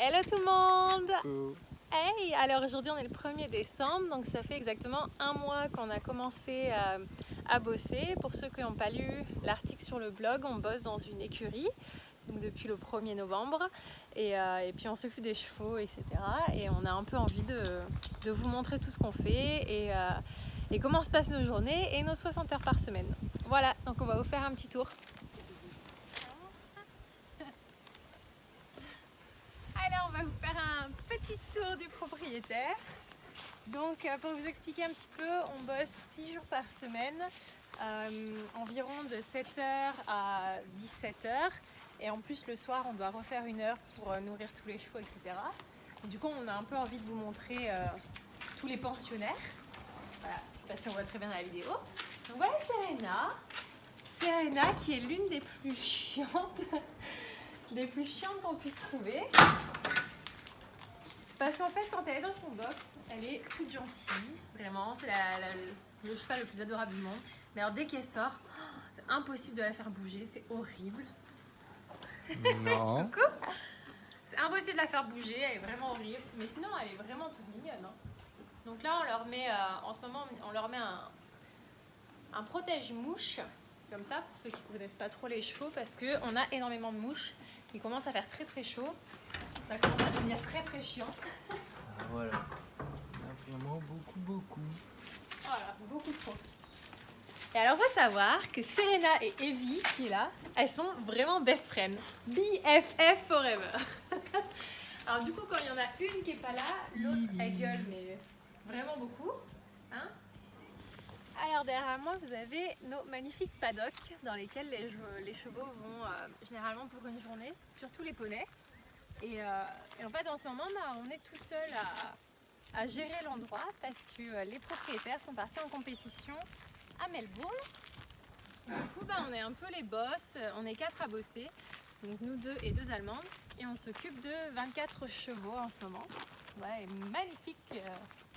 Hello tout le monde! Coucou. Hey! Alors aujourd'hui on est le 1er décembre, donc ça fait exactement un mois qu'on a commencé à bosser. Pour ceux qui n'ont pas lu l'article sur le blog, on bosse dans une écurie donc depuis le 1er novembre et puis on s'occupe des chevaux, etc. Et on a un peu envie de vous montrer tout ce qu'on fait et comment se passent nos journées et nos 60 heures par semaine. Voilà, donc on va vous faire un petit tour. Alors on va vous faire un petit tour du propriétaire. Donc pour vous expliquer un petit peu, on bosse 6 jours par semaine, environ de 7h à 17h. Et en plus le soir on doit refaire une heure pour nourrir tous les chevaux, etc. Et du coup on a un peu envie de vous montrer tous les pensionnaires. Voilà, je ne sais pas si on voit très bien dans la vidéo. Donc voilà Serena qui est l'une des plus chiantes. Des plus chiantes qu'on puisse trouver. Parce qu'en fait, quand elle est dans son box, elle est toute gentille. Vraiment, c'est le cheval le plus adorable du monde. Mais alors, dès qu'elle sort, c'est impossible de la faire bouger. C'est horrible. Non. Coucou. C'est impossible de la faire bouger. Elle est vraiment horrible. Mais sinon, elle est vraiment toute mignonne. Hein. Donc là, on leur met, en ce moment, on leur met un protège-mouche. Comme ça, pour ceux qui ne connaissent pas trop les chevaux. Parce qu'on a énormément de mouches. Il commence à faire très très chaud, ça commence à devenir très très chiant. Ah, voilà. Vraiment beaucoup. Voilà, beaucoup trop. Et alors il faut savoir que Serena et Evie qui est là, elles sont vraiment best friends. BFF forever. Alors du coup quand il y en a une qui est pas là, l'autre elle gueule mais vraiment beaucoup. Hein? Alors derrière moi vous avez nos magnifiques paddocks dans lesquels les chevaux vont généralement pour une journée, surtout les poneys. Et en fait en ce moment on est tout seul à gérer l'endroit parce que les propriétaires sont partis en compétition à Melbourne. Du coup on est un peu les boss, on est 4 à bosser, donc nous 2 et 2 Allemandes et on s'occupe de 24 chevaux en ce moment. Ouais, magnifique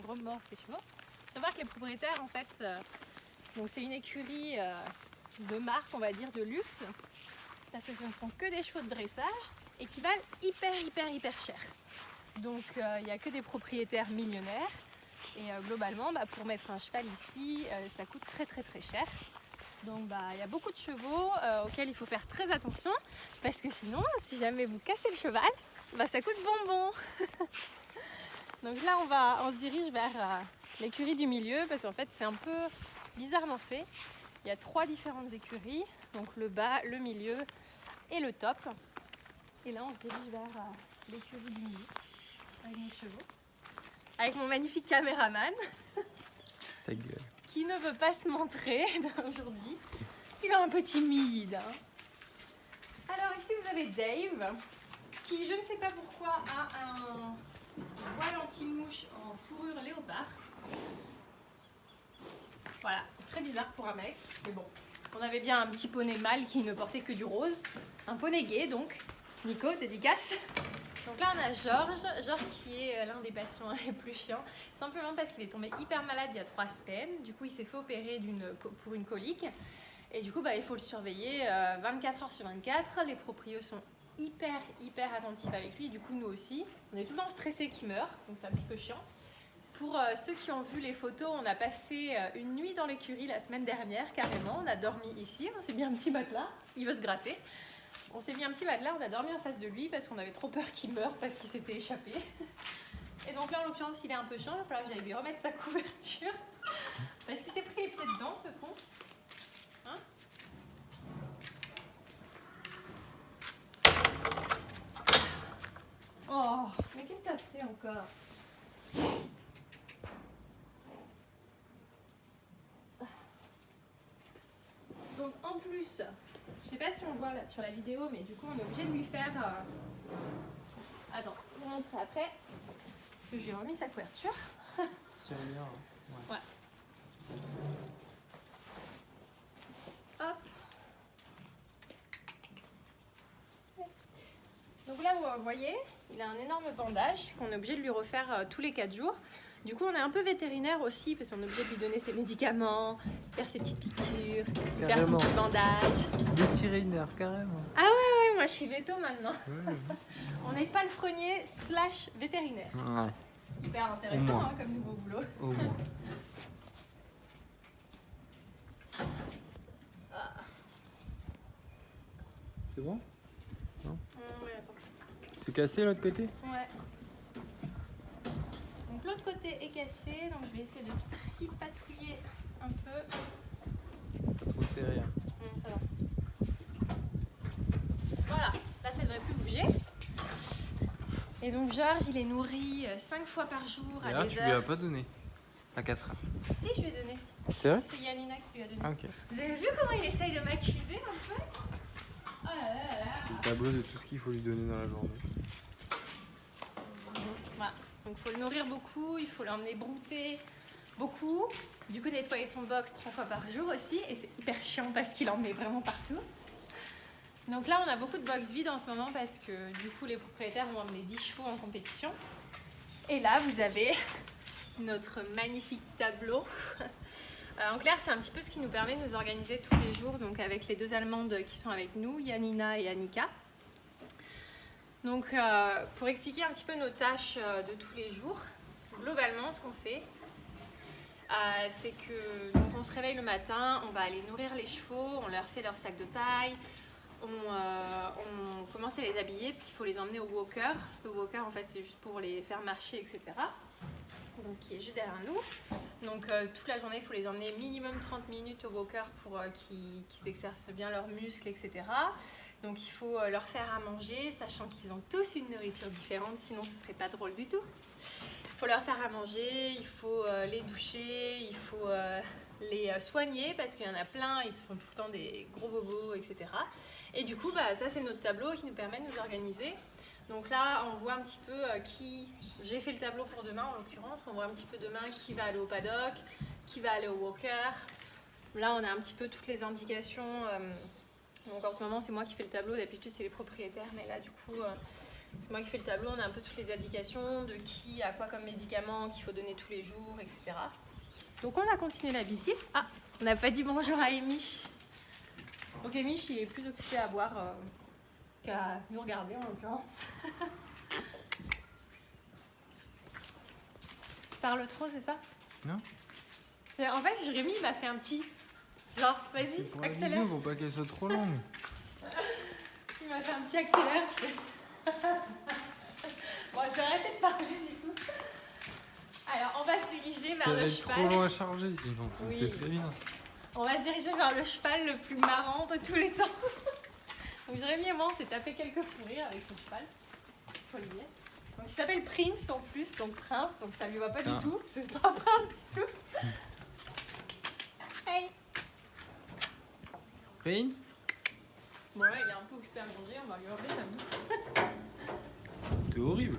remorque les chevaux. Il faut savoir que les propriétaires en fait, donc c'est une écurie de marque on va dire de luxe parce que ce ne sont que des chevaux de dressage et qui valent hyper cher. Donc il n'y a que des propriétaires millionnaires et globalement pour mettre un cheval ici ça coûte très cher. Donc il y a beaucoup de chevaux auxquels il faut faire très attention parce que sinon si jamais vous cassez le cheval ça coûte bonbon. Donc là on se dirige vers l'écurie du milieu parce qu'en fait c'est un peu bizarrement fait. Il y a 3 différentes écuries, donc le bas, le milieu et le top. Et là on se dirige vers l'écurie du milieu avec mes chevaux, avec mon magnifique caméraman Ta gueule. qui ne veut pas se montrer aujourd'hui. Il a un peu timide. Hein. Alors ici vous avez Dave qui je ne sais pas pourquoi a un voile anti-mouche en fourrure léopard. Voilà, c'est très bizarre pour un mec, mais bon. On avait bien un petit poney mâle qui ne portait que du rose. Un poney gay donc. Nico, dédicace. Donc là on a Georges qui est l'un des patients les plus chiants. Simplement parce qu'il est tombé hyper malade il y a 3 semaines. Du coup il s'est fait opérer pour une colique. Et du coup il faut le surveiller 24 heures sur 24. Les proprios sont hyper attentifs avec lui. Du coup nous aussi. On est tout le temps stressé qu'il meurt. Donc c'est un petit peu chiant. Pour ceux qui ont vu les photos, on a passé une nuit dans l'écurie la semaine dernière, carrément. On a dormi ici, on s'est mis un petit matelas. Il veut se gratter. On s'est mis un petit matelas, on a dormi en face de lui parce qu'on avait trop peur qu'il meure parce qu'il s'était échappé. Et donc là, en l'occurrence, il est un peu chiant. Il va falloir que j'aille lui remettre sa couverture. Parce qu'il s'est pris les pieds dedans, ce con. Hein? Oh, mais qu'est-ce que t'as fait encore? Donc en plus, je sais pas si on voit là sur la vidéo, mais du coup on est obligé de lui faire... Attends, je vais vous montrer après. Je lui ai remis sa couverture. C'est bien. Hein. Ouais. Hop. Donc là vous voyez, il a un énorme bandage qu'on est obligé de lui refaire tous les 4 jours. Du coup on est un peu vétérinaire aussi parce qu'on est obligé de lui donner ses médicaments, faire ses petites piqûres, faire son petit bandage. Vétérinaire, carrément. Ah ouais, moi je suis veto maintenant. Ouais. On n'est pas le premier / vétérinaire. Ouais. Hyper Au intéressant moins. hein, comme nouveau boulot. Au moins. Ah. C'est bon? Ouais, attends. C'est cassé l'autre côté? Ouais. Donc l'autre côté est cassé, donc je vais essayer de tripatouiller un peu. Pas trop serré. Hein. Ça va. Voilà, là ça devrait plus bouger. Et donc Georges, il est nourri 5 fois par jour à Et là, des tu lui as heures. pas donné à 4 heures. Si, je lui ai donné. C'est vrai? C'est Yanina qui lui a donné. Ah, ok. Vous avez vu comment il essaye de m'accuser un peu? Oh là là là là. C'est le tableau de tout ce qu'il faut lui donner dans la journée. Voilà. Donc il faut le nourrir beaucoup, il faut l'emmener brouter beaucoup. Du coup nettoyer son box 3 fois par jour aussi. Et c'est hyper chiant parce qu'il en met vraiment partout. Donc là on a beaucoup de box vides en ce moment parce que du coup les propriétaires vont emmener 10 chevaux en compétition. Et là vous avez notre magnifique tableau. En clair c'est un petit peu ce qui nous permet de nous organiser tous les jours. Donc avec les 2 Allemandes qui sont avec nous, Yanina et Annika. Donc pour expliquer un petit peu nos tâches de tous les jours, globalement ce qu'on fait, c'est que donc on se réveille le matin, on va aller nourrir les chevaux, on leur fait leur sac de paille, on commence à les habiller parce qu'il faut les emmener au walker. Le walker en fait c'est juste pour les faire marcher, etc. Donc qui est juste derrière nous. Donc toute la journée il faut les emmener minimum 30 minutes au walker pour qu'ils exercent bien leurs muscles, etc. Donc il faut leur faire à manger, sachant qu'ils ont tous une nourriture différente, sinon ce serait pas drôle du tout. Il faut leur faire à manger, il faut les doucher, il faut les soigner parce qu'il y en a plein, ils se font tout le temps des gros bobos, etc. Et du coup, bah, ça c'est notre tableau qui nous permet de nous organiser. Donc là, on voit un petit peu qui... J'ai fait le tableau pour demain en l'occurrence, on voit un petit peu demain qui va aller au paddock, qui va aller au walker. Là, on a un petit peu toutes les indications. Donc en ce moment, c'est moi qui fais le tableau, d'habitude c'est les propriétaires, mais là du coup, c'est moi qui fais le tableau. On a un peu toutes les indications de qui a quoi comme médicaments qu'il faut donner tous les jours, etc. Donc on va continuer la visite. Ah, on n'a pas dit bonjour à Emish. Donc Emish, il est plus occupé à boire qu'à nous regarder en l'occurrence. Parle trop, c'est ça? Non. En fait, Jérémy m'a fait un petit... Genre, vas-y, accélère. Pour pas qu'elle soit trop longue. Il m'a fait un petit accélère, tu sais. Bon, je vais arrêter de parler du coup. Alors, on va se diriger vers Ça va le être cheval. trop long à charger sinon. Oui. C'est très bien. On va se diriger vers le cheval le plus marrant de tous les temps. Donc, Jérémy et moi, on s'est tapé quelques fous rires avec ce cheval. Faut le dire. Donc, il s'appelle Prince en plus, donc Prince, donc ça lui va pas du tout. C'est pas un prince du tout. Hey! Prince? Bon, là, il est un peu occupé à manger, on va lui enlever sa bouffe. T'es horrible.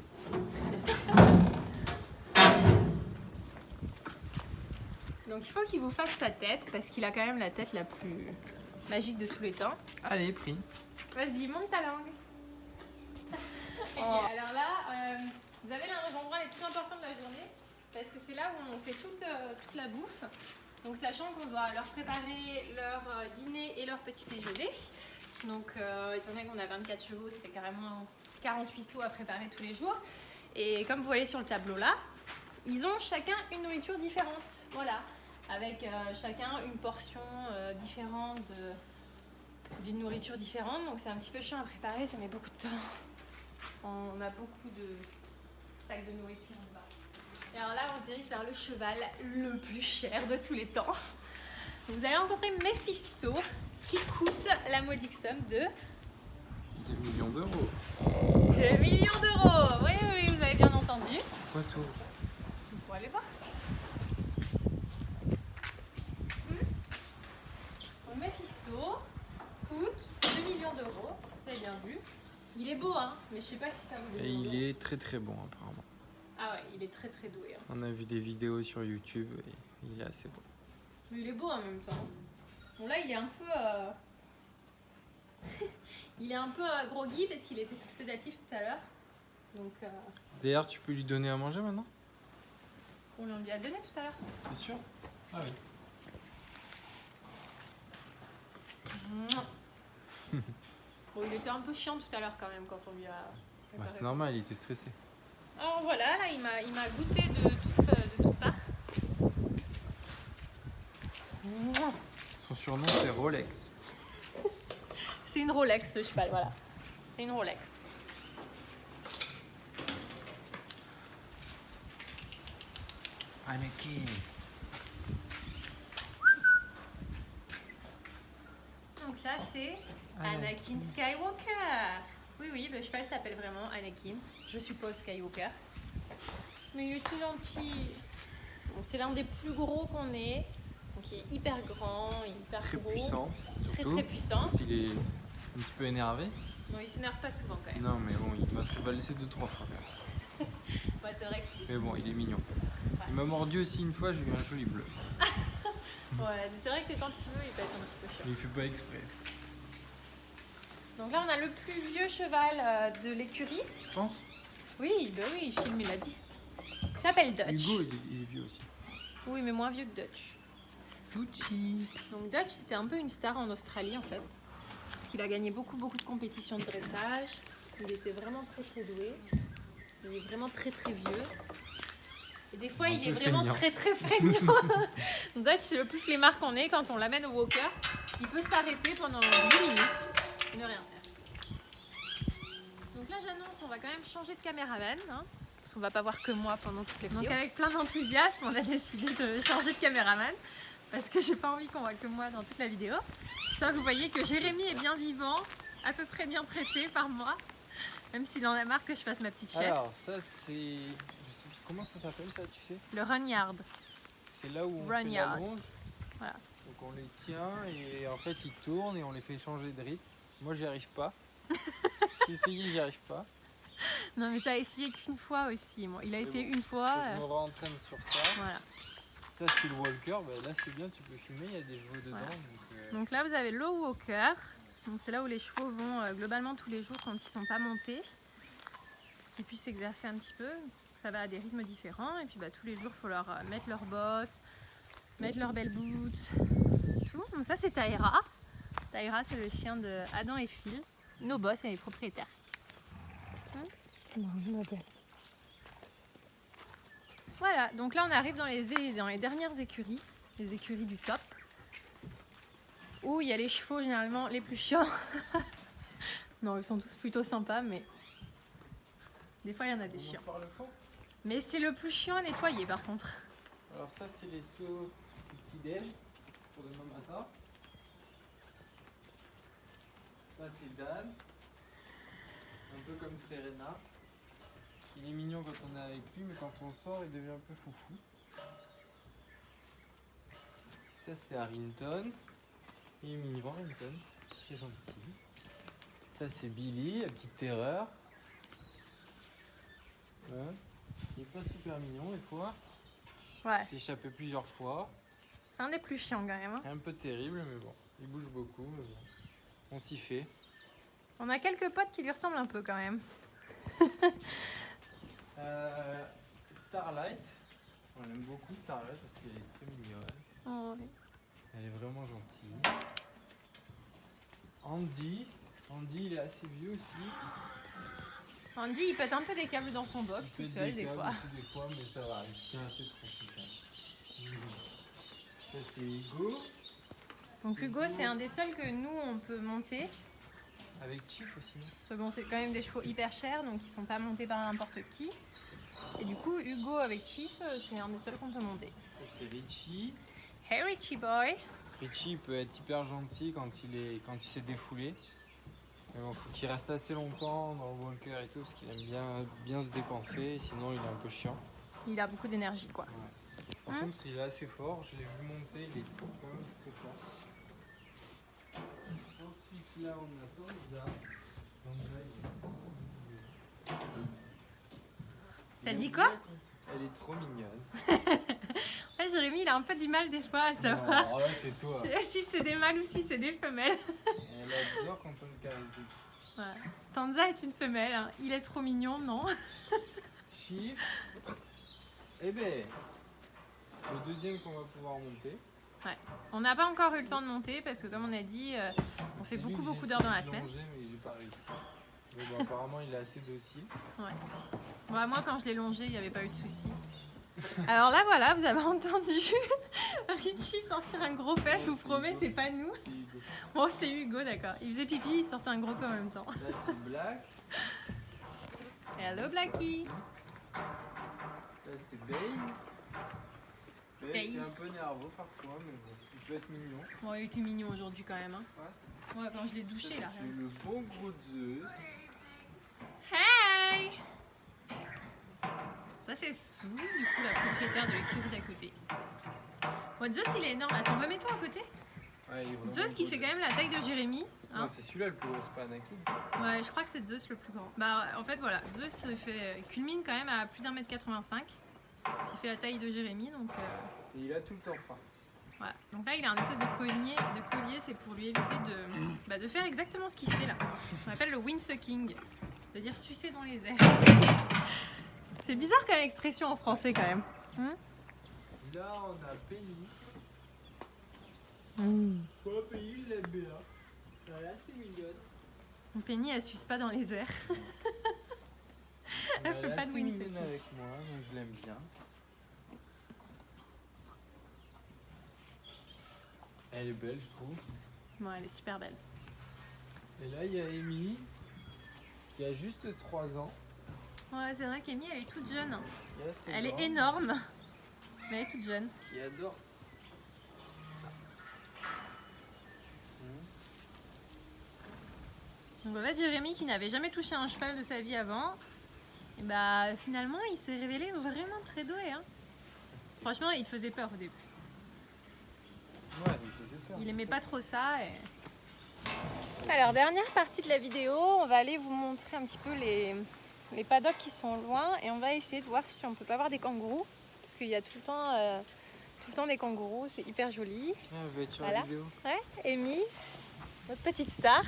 Donc il faut qu'il vous fasse sa tête parce qu'il a quand même la tête la plus magique de tous les temps. Allez, Prince. Vas-y, monte ta langue. Ok, alors là, vous avez les endroits les plus importants de la journée parce que c'est là où on fait toute la bouffe. Donc sachant qu'on doit leur préparer leur dîner et leur petit déjeuner. Donc étant donné qu'on a 24 chevaux, ça fait carrément 48 seaux à préparer tous les jours. Et comme vous voyez sur le tableau là, ils ont chacun une nourriture différente. Voilà. Avec chacun une portion différente d'une nourriture différente. Donc c'est un petit peu chiant à préparer, ça met beaucoup de temps. On a beaucoup de sacs de nourriture en bas. Et alors là, on se dirige vers le cheval le plus cher de tous les temps. Vous allez rencontrer Mephisto qui coûte la modique somme de 2 millions d'euros. 2 millions d'euros. Oui, oui, vous avez bien entendu. Quoi tout? Vous pourrez aller voir. Donc Mephisto coûte 2 millions d'euros. Vous avez bien vu. Il est beau, hein, mais je sais pas si ça vous Et il est très très bon apparemment. Ah ouais, il est très très doué. Hein. On a vu des vidéos sur YouTube et il est assez bon. Mais il est beau en même temps. Bon là, il est un peu... il est un peu groggy parce qu'il était sous sédatif tout à l'heure. Donc D'ailleurs, tu peux lui donner à manger maintenant? on lui a donné tout à l'heure. C'est sûr? Ah oui. Mouah. Bon, il était un peu chiant tout à l'heure quand même quand on lui a Bah, préparé c'est ça. normal, il était stressé. Alors voilà, là il m'a goûté de toutes parts. Son surnom c'est Rolex. C'est une Rolex ce cheval, voilà. C'est une Rolex. Anakin. Donc là c'est Anakin Skywalker. Oui, le cheval s'appelle vraiment Anakin. Je suppose Skywalker. Mais il est tout gentil. Donc, c'est l'un des plus gros qu'on ait. Donc il est hyper grand, hyper Très gros. puissant. Très Surtout, très puissant. quand il est un petit peu énervé. Bon, il s'énerve pas souvent quand même. Non, mais bon, il m'a fait valser 2-3 fois. Ouais, c'est vrai que... Mais bon, il est mignon. Il m'a mordu aussi une fois, j'ai eu un joli bleu. Ouais, mais c'est vrai que quand il veut, il peut être un petit peu chiant. Mais il fait pas exprès. Donc là, on a le plus vieux cheval de l'écurie. Tu penses? Oui, Film, il l'a dit. Il s'appelle Dutch. Hugo, il est vieux aussi. Oui, mais moins vieux que Dutch. Tucci. Donc Dutch, c'était un peu une star en Australie en fait. Parce qu'il a gagné beaucoup de compétitions de dressage. Il était vraiment très doué. Il est vraiment très vieux. Et des fois, Un il est peu vraiment feignant. très feignant. Dutch, c'est le plus flemmard qu'on ait quand on l'amène au walker. Il peut s'arrêter pendant 10 minutes et ne rien faire. Donc là, j'annonce, on va quand même changer de caméraman. Hein, parce qu'on va pas voir que moi pendant toutes les vidéos. Donc avec plein d'enthousiasme, on a décidé de changer de caméraman. Parce que j'ai pas envie qu'on voit que moi dans toute la vidéo. Histoire que vous voyez que Jérémy est bien vivant, à peu près bien pressé par moi. Même s'il en a marre que je fasse ma petite chef. Alors, ça c'est. Je sais plus comment ça s'appelle ça, tu sais? Le run yard. C'est là où on Run fait yard. la longe. Voilà. Donc on les tient et en fait ils tournent et on les fait changer de rythme. Moi j'y arrive pas. J'ai essayé, j'y arrive pas. Non mais t'as essayé qu'une fois aussi. Bon, il a essayé bon, une fois. Je me rentraîne sur ça. Voilà. Ça c'est le walker, bah, là c'est bien, tu peux filmer, il y a des chevaux dedans. Voilà. Donc là vous avez le walker. Donc c'est là où les chevaux vont globalement tous les jours quand ils sont pas montés. Qu'ils puissent s'exercer un petit peu. Ça va à des rythmes différents. Et puis bah, tous les jours il faut leur mettre leurs bottes, mettre leurs belles boots. Tout. Donc ça c'est Taïra. Taïra c'est le chien de Adam et Phil. Nos boss et les propriétaires. Voilà, donc là on arrive dans les dernières écuries, les écuries du top, où il y a les chevaux généralement les plus chiants. Non, ils sont tous plutôt sympas, mais des fois il y en a des chiants. Mais c'est le plus chiant à nettoyer par contre. Alors ça c'est les seaux du petit-déj pour demain matin. Ça c'est Dan, un peu comme Serena. Il est mignon quand on est avec lui, mais quand on sort, il devient un peu foufou. Ça, c'est Harrington. Il est mignon, Harrington. Très gentil. Ça, c'est Billy, la petite terreur. Ouais. Il est pas super mignon, des fois. Ouais, Il s'est échappé plusieurs fois. c'est un des plus chiants quand même. Hein. C'est un peu terrible, mais bon. Il bouge beaucoup, mais bon. On s'y fait. On a quelques potes qui lui ressemblent un peu quand même. Starlight. On aime beaucoup Starlight parce qu'elle est très mignonne. Oh, oui. Elle est vraiment gentille. Andy. Andy, il est assez vieux aussi. Andy il pète un peu des câbles dans son box Il tout pète seul des des câbles fois. aussi des fois, mais ça va. Il tient assez tranquille. Quand même. Ça, c'est Hugo. Donc Hugo c'est un des seuls que nous on peut monter. Avec Chief aussi. Parce que bon, c'est quand même des chevaux hyper chers, donc ils sont pas montés par n'importe qui. Et du coup, Hugo avec Chief, c'est un des seuls qu'on peut monter. Ça, c'est Richie. Hey Richie boy! Richie il peut être hyper gentil quand il s'est défoulé. Mais bon, faut qu'il reste assez longtemps dans le walker et tout, parce qu'il aime bien se dépenser, sinon il est un peu chiant. Il a beaucoup d'énergie quoi. Ouais. Par Hein? contre, il est assez fort, je l'ai vu monter, il est quand même très fort. Ensuite, là, on a Tonza. T'as dit quoi? Elle est trop mignonne. Ouais, Jérémy, il a un peu du mal des fois à savoir Non, ouais, c'est toi. si c'est des mâles ou si c'est des femelles. Elle adore quand on le caractérise. Ouais. Tanza est une femelle, hein. Il est trop mignon, non? Chief. Eh ben, le deuxième qu'on va pouvoir monter. Ouais. On n'a pas encore eu le temps de monter parce que comme on a dit, on fait beaucoup d'heures dans la semaine. Longer, mais j'ai pas réussi. Mais bon, apparemment il est assez docile. Ouais. Bon, moi quand je l'ai longé, il n'y avait pas eu de soucis. Alors là voilà, vous avez entendu Richie sortir un gros pet, je vous promets, Hugo. c'est pas nous. C'est Hugo. Bon, c'est Hugo, d'accord. Il faisait pipi, il sortait un gros pet en même temps. Là c'est Black. Hello Blackie. Là c'est Baze. Baze qui est un peu nerveux parfois, mais bon, il peut être mignon. Bon, il était mignon aujourd'hui quand même. Hein. Ouais, quand je l'ai douché là. C'est le bon gros Zeus. Hey! Ça c'est Sue, du coup la propriétaire de l'écurie d'à côté. Bon, Zeus il est énorme. Attends, remets-toi à côté. Ouais, il est vraiment Zeus qui gros, fait Zeus. quand même la taille de Jérémy. Hein. Non, c'est celui-là le plus gros, c'est pas Anakin. Ouais, je crois que c'est Zeus le plus grand. Bah en fait voilà, Zeus culmine quand même à plus d'1m85. Ce qui fait la taille de Jérémy, donc... Et il a tout le temps faim. Voilà. Donc là il a un espèce de collier, c'est pour lui éviter de faire exactement ce qu'il fait là. On appelle le windsucking, c'est-à-dire sucer dans les airs. C'est bizarre comme expression en français quand même. Là on a Penny. Pas Penny, je l'aime bien. Elle est assez mignonne. Donc Penny elle suce pas dans les airs. Elle fait est pas de assez windsucking. mignonne avec moi, donc je l'aime bien. Elle est belle, je trouve. Bon, elle est super belle. Et là, il y a Amy, qui a juste 3 ans. Ouais, c'est vrai qu'Amy elle est toute jeune. Il y a ses Elle est dents, énorme, mais elle est toute jeune. qui adore ça. Donc en fait Jérémy qui n'avait jamais touché un cheval de sa vie avant, et bah finalement il s'est révélé vraiment très doué. Hein. Franchement il faisait peur au début. Ouais, il faisait peur. Il aimait pas trop ça. Alors dernière partie de la vidéo, on va aller vous montrer un petit peu les paddocks qui sont loin et on va essayer de voir si on peut pas voir des kangourous. Parce qu'il y a tout le temps des kangourous, c'est hyper joli. Ah, elle va être sur Voilà. la vidéo. Ouais, Amy, notre petite star,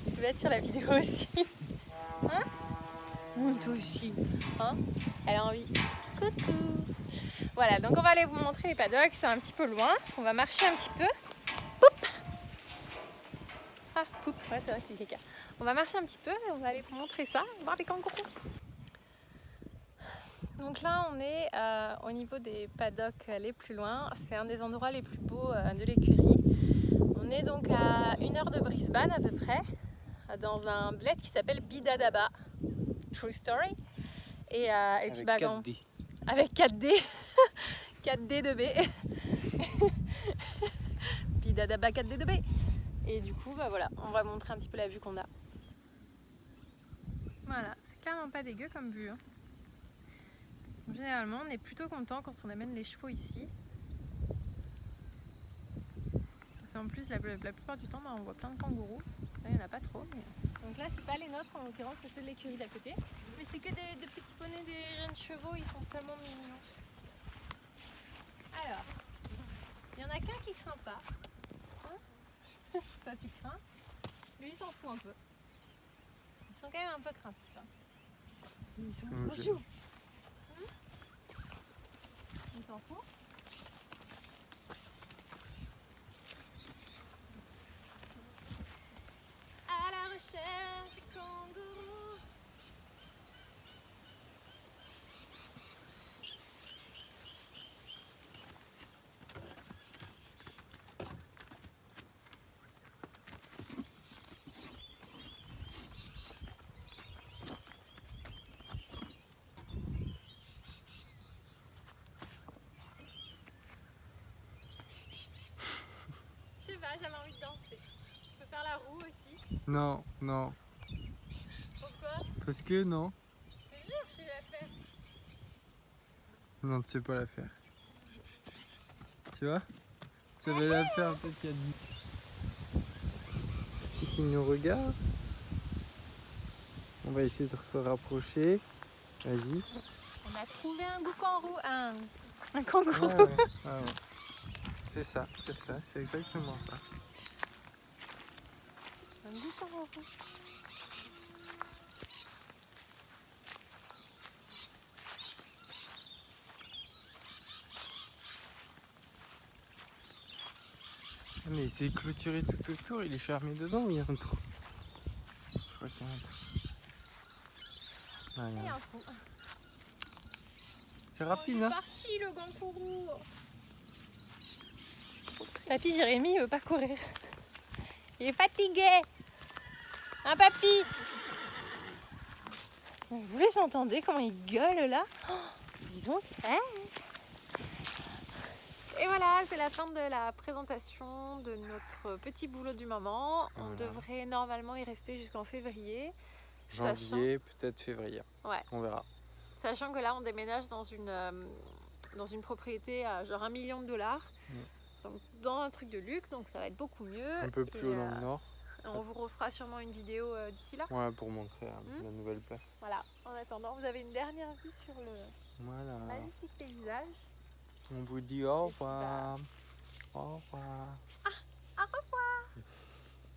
qui va être sur la vidéo aussi. Hein? Oui, toi aussi. Hein? Elle a envie. Coucou. Voilà, donc on va aller vous montrer les paddocks, c'est un petit peu loin. On va marcher un petit peu. Poup! Ah, poup, ouais, c'est vrai, c'est du caca. On va marcher un petit peu et on va aller vous montrer ça, voir des kangourous. Donc là, on est au niveau des paddocks les plus loin. C'est un des endroits les plus beaux de l'écurie. On est donc à 1 heure de Brisbane à peu près, dans un bled qui s'appelle Bidadaba. True story. Et puis Avec bah, 4D. avec 4D. 4D de B. Bidadaba 4D de B. Et du coup, bah voilà, on va montrer un petit peu la vue qu'on a. Voilà, c'est clairement pas dégueu comme vue. Hein. Généralement, on est plutôt content quand on amène les chevaux ici. En plus, la plupart du temps, bah, on voit plein de kangourous. Là, il n'y en a pas trop. Mais... Donc là, c'est pas les nôtres, en l'occurrence, c'est ceux de l'écurie d'à côté. Mais c'est que des petits poneys, des jeunes chevaux, ils sont tellement mignons. Alors, il y en a qu'un qui craint pas. Hein? Toi, tu crains. Lui, il s'en fout un peu. Ils sont quand même un peu craintifs. Hein. Ils sont trop chauds. Il s'en fout. À la recherche des kangourous. Je sais pas, j'avais envie de danser. Je peux faire la roue aussi. Non, non. Pourquoi? Parce que non. Je te jure, je sais la faire. Non, tu sais pas la faire. Tu vois? Tu savais la faire peut-être qu'il y a dit. C'est qui nous regarde. On va essayer de se rapprocher. Vas-y. On a trouvé un kangourou. Un kangourou. Ah ouais, ah ouais. C'est ça, c'est exactement ça. Un kangourou. mais il s'est clôturé tout autour, il est fermé dedans ou il y a un trou? Je crois qu'il y a un trou. Ah, il y a un trou. C'est rapide, hein? Il est parti le gangourou. Papy Jérémy, il veut pas courir. Il est fatigué. Hein, papy? Vous les entendez comment ils gueulent là? Oh, ils ont faim. Et voilà, c'est la fin de la présentation de notre petit boulot du moment. On devrait normalement y rester jusqu'en février. Janvier, peut-être février. Ouais. On verra. Sachant que là, on déménage dans une propriété à genre $1 million. Donc dans un truc de luxe, donc ça va être beaucoup mieux. Un peu plus dans le nord. On vous refera sûrement une vidéo d'ici là. Ouais, pour montrer la nouvelle place. Voilà. En attendant, vous avez une dernière vue sur le magnifique paysage. On vous dit au revoir. Au revoir. Ah,